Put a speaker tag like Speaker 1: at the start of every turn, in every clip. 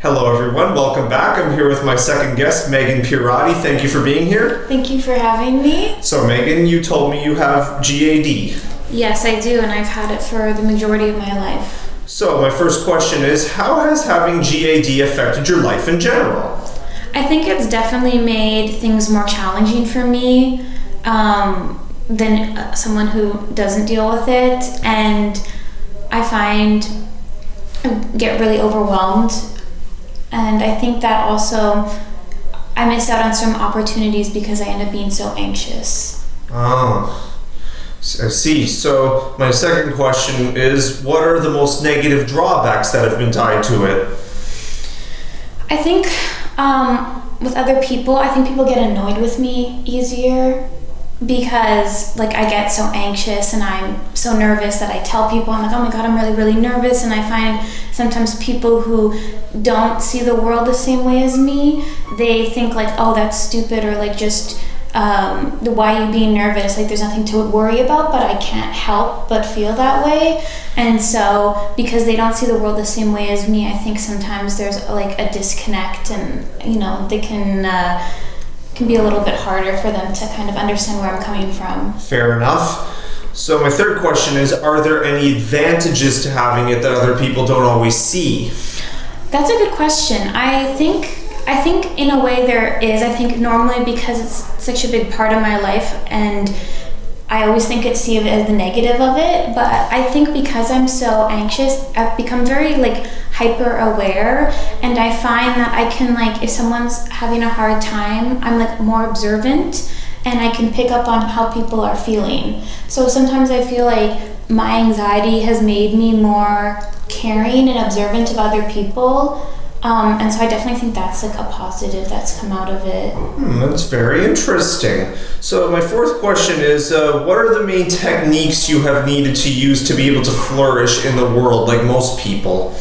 Speaker 1: Hello everyone, welcome back. I'm here with my second guest, Megan Pierotti. Thank you for being here.
Speaker 2: Thank you for having me.
Speaker 1: So Megan, you told me you have GAD.
Speaker 2: Yes, I do, and I've had it for the majority of my life.
Speaker 1: So my first question is, how has having GAD affected your life in general?
Speaker 2: I think it's definitely made things more challenging for me than someone who doesn't deal with it, and I get really overwhelmed. And I think that also I miss out on some opportunities because I end up being so anxious.
Speaker 1: Oh, I see. So my second question is, what are the most negative drawbacks that have been tied to it?
Speaker 2: I think with other people, I think people get annoyed with me easier because I get so anxious and I'm so nervous that I tell people, I'm like, oh my God, I'm really, really nervous. And I find sometimes people who don't see the world the same way as me, they think oh, that's stupid, or just why are you being nervous? There's nothing to worry about, but I can't help but feel that way. And so because they don't see the world the same way as me, I think sometimes there's a disconnect, and they can be a little bit harder for them to kind of understand where I'm coming from.
Speaker 1: Fair enough. So my third question is, are there any advantages to having it that other people don't always see?
Speaker 2: That's a good question. I think in a way there is. I think normally because it's such a big part of my life, and I always see it as the negative of it, but I think because I'm so anxious, I've become very hyper aware, and I find that I can if someone's having a hard time, I'm more observant, and I can pick up on how people are feeling. So sometimes I feel my anxiety has made me more caring and observant of other people. And so I definitely think that's a positive that's come out of it.
Speaker 1: That's very interesting. So my fourth question is, what are the main techniques you have needed to use to be able to flourish in the world like most people?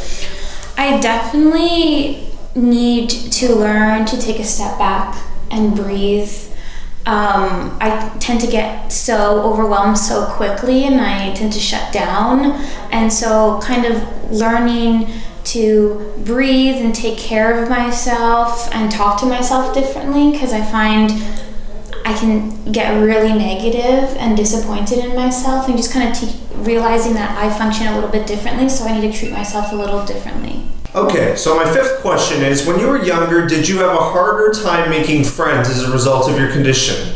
Speaker 2: I definitely need to learn to take a step back and breathe. I tend to get so overwhelmed so quickly, and I tend to shut down. And so kind of learning to breathe and take care of myself and talk to myself differently, because I find I can get really negative and disappointed in myself, and just kind of realizing that I function a little bit differently, so I need to treat myself a little differently.
Speaker 1: Okay, so my fifth question is, when you were younger, did you have a harder time making friends as a result of your condition?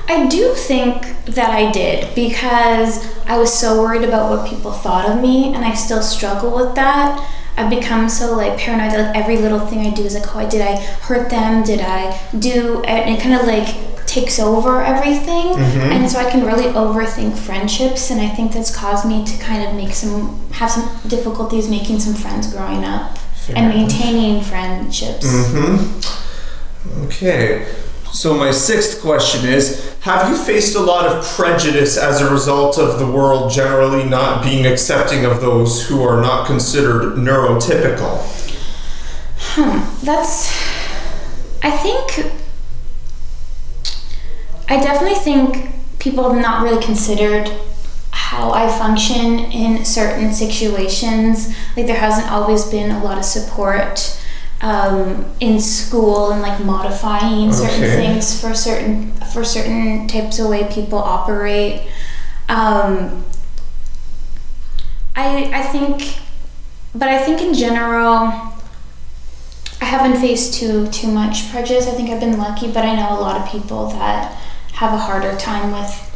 Speaker 2: I do think that I did, because I was so worried about what people thought of me, and I still struggle with that. I've become so paranoid that every little thing I do is oh, did I hurt them? Did I do? And it kind of takes over everything. Mm-hmm. And so I can really overthink friendships, and I think that's caused me to kind of have some difficulties making some friends growing up. Fair and maintaining friendships.
Speaker 1: Mm-hmm. Okay. So my sixth question is, have you faced a lot of prejudice as a result of the world generally not being accepting of those who are not considered neurotypical?
Speaker 2: I definitely think people have not really considered how I function in certain situations. There hasn't always been a lot of support in school, and modifying certain things for certain types of way people operate. I think in general I haven't faced too much prejudice. I think I've been lucky, but I know a lot of people that have a harder time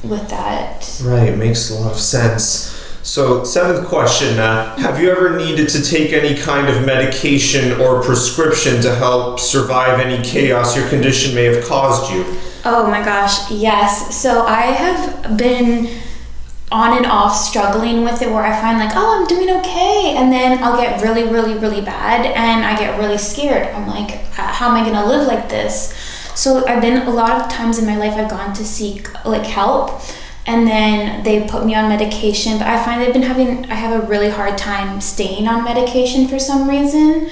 Speaker 2: with that.
Speaker 1: Right, makes a lot of sense. So, seventh question, have you ever needed to take any kind of medication or prescription to help survive any chaos your condition may have caused you?
Speaker 2: Oh my gosh, yes. So I have been on and off struggling with it, where I find oh, I'm doing okay, and then I'll get really, really, really bad, and I get really scared. I'm how am I gonna live like this? So I've been, a lot of times in my life, I've gone to seek help, and then they put me on medication, but I find I have a really hard time staying on medication for some reason.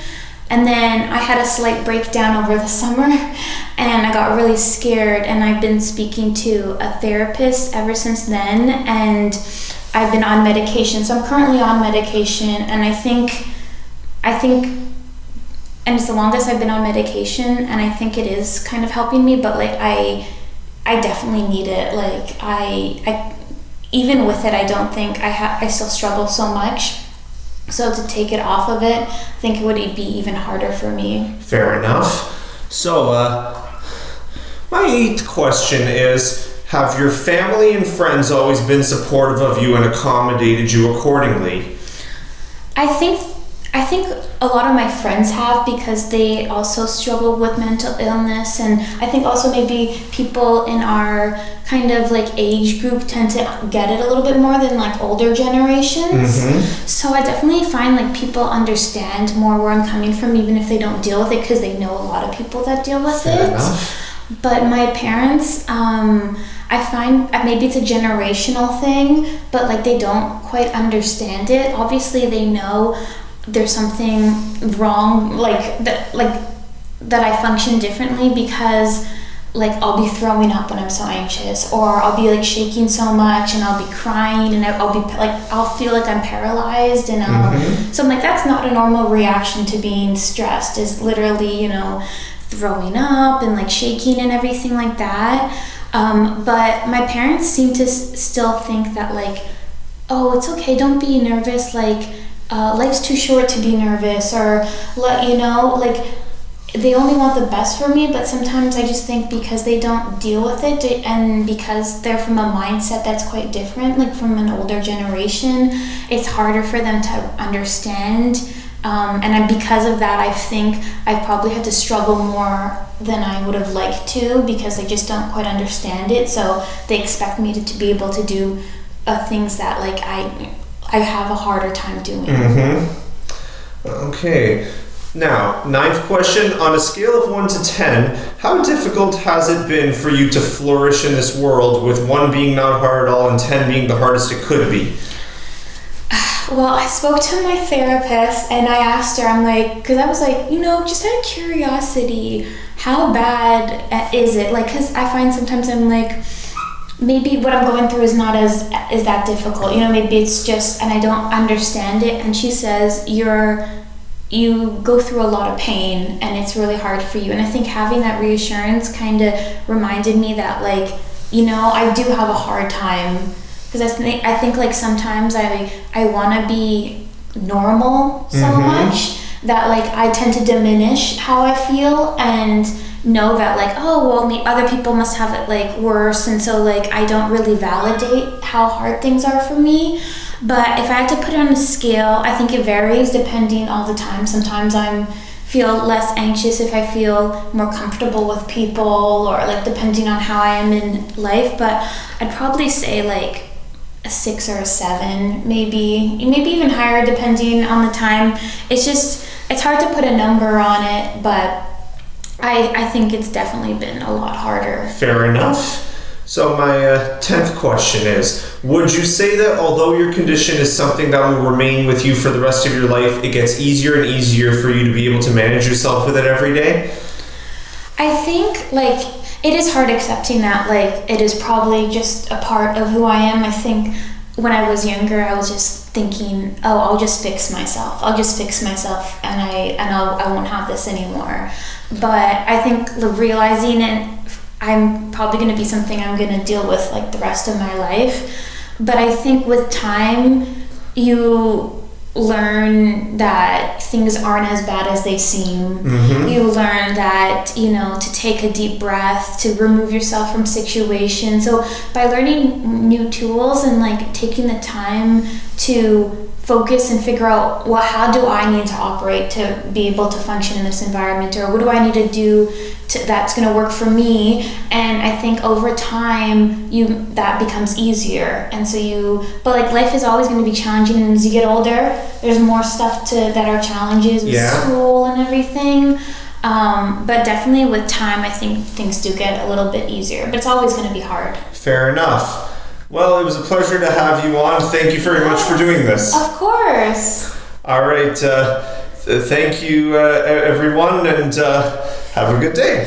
Speaker 2: And then I had a slight breakdown over the summer, and I got really scared, and I've been speaking to a therapist ever since then, and I've been on medication. So I'm currently on medication, and I think and it's the longest I've been on medication, and I think it is kind of helping me, but like I definitely need it. Like I even with it, I don't think I still struggle so much. So to take it off of it, I think it would be even harder for me.
Speaker 1: Fair enough. So, my 8th question is, have your family and friends always been supportive of you and accommodated you accordingly?
Speaker 2: I think a lot of my friends have, because they also struggle with mental illness, and I think also maybe people in our kind of like age group tend to get it a little bit more than like older generations. So I definitely find like people understand more where I'm coming from, even if they don't deal with it, because they know a lot of people that deal with
Speaker 1: Fair
Speaker 2: it.
Speaker 1: enough.
Speaker 2: But my parents, I find maybe it's a generational thing, but like they don't quite understand it. Obviously they know there's something wrong, like that I function differently, because like I'll be throwing up when I'm so anxious, or I'll be like shaking so much, and I'll be crying, and I'll be like, I'll feel like I'm paralyzed, and so I'm like, that's not a normal reaction to being stressed, is literally, you know, throwing up and like shaking and everything like that. But my parents seem to still think that like, oh, it's okay, don't be nervous, like life's too short to be nervous, or you know, like they only want the best for me. But sometimes I just think because they don't deal with it, and because they're from a mindset that's quite different, like from an older generation, it's harder for them to understand. Because of that, I think I probably had to struggle more than I would have liked to, because they just don't quite understand it. So they expect me to be able to do things that like I have a harder time doing.
Speaker 1: Okay. Now, 9th question. On a scale of 1 to 10, how difficult has it been for you to flourish in this world, with 1 being not hard at all and 10 being the hardest it could be?
Speaker 2: Well, I spoke to my therapist, and I asked her, I'm like, because I was like, you know, just out of curiosity, how bad is it? Like, because I find sometimes I'm like, maybe what I'm going through is not is that difficult. You know, maybe it's just, and I don't understand it. And she says, you go through a lot of pain, and it's really hard for you. And I think having that reassurance kind of reminded me that, like, you know, I do have a hard time. Because I think like sometimes I want to be normal so much that like I tend to diminish how I feel, and know that like, oh well, other people must have it like worse, and so like I don't really validate how hard things are for me. But if I had to put it on a scale, I think it varies depending all the time. Sometimes I feel less anxious if I feel more comfortable with people, or like depending on how I am in life. But I'd probably say like a 6 or a 7, maybe even higher depending on the time. It's hard to put a number on it, but I think it's definitely been a lot harder.
Speaker 1: Fair enough. So my 10th question is, would you say that although your condition is something that will remain with you for the rest of your life, it gets easier and easier for you to be able to manage yourself with it every day?
Speaker 2: I think like it is hard accepting that like it is probably just a part of who I am. I think when I was younger, I was just thinking, oh, I'll just fix myself, and I won't have this anymore. But I think realizing it, I'm probably going to be something I'm going to deal with like the rest of my life. But I think with time, you learn that things aren't as bad as they seem. You learn that, you know, to take a deep breath, to remove yourself from situations. So by learning new tools and like taking the time to focus and figure out, well, how do I need to operate to be able to function in this environment, or what do I need to do that's going to work for me? And I think over time that becomes easier. And so but like life is always going to be challenging, and as you get older, there's more stuff that are challenges with school and everything. But definitely with time, I think things do get a little bit easier, but it's always going to be hard.
Speaker 1: Fair enough. Well, it was a pleasure to have you on. Thank you very much for doing this.
Speaker 2: Of course.
Speaker 1: All right. Thank you, everyone, and have a good day.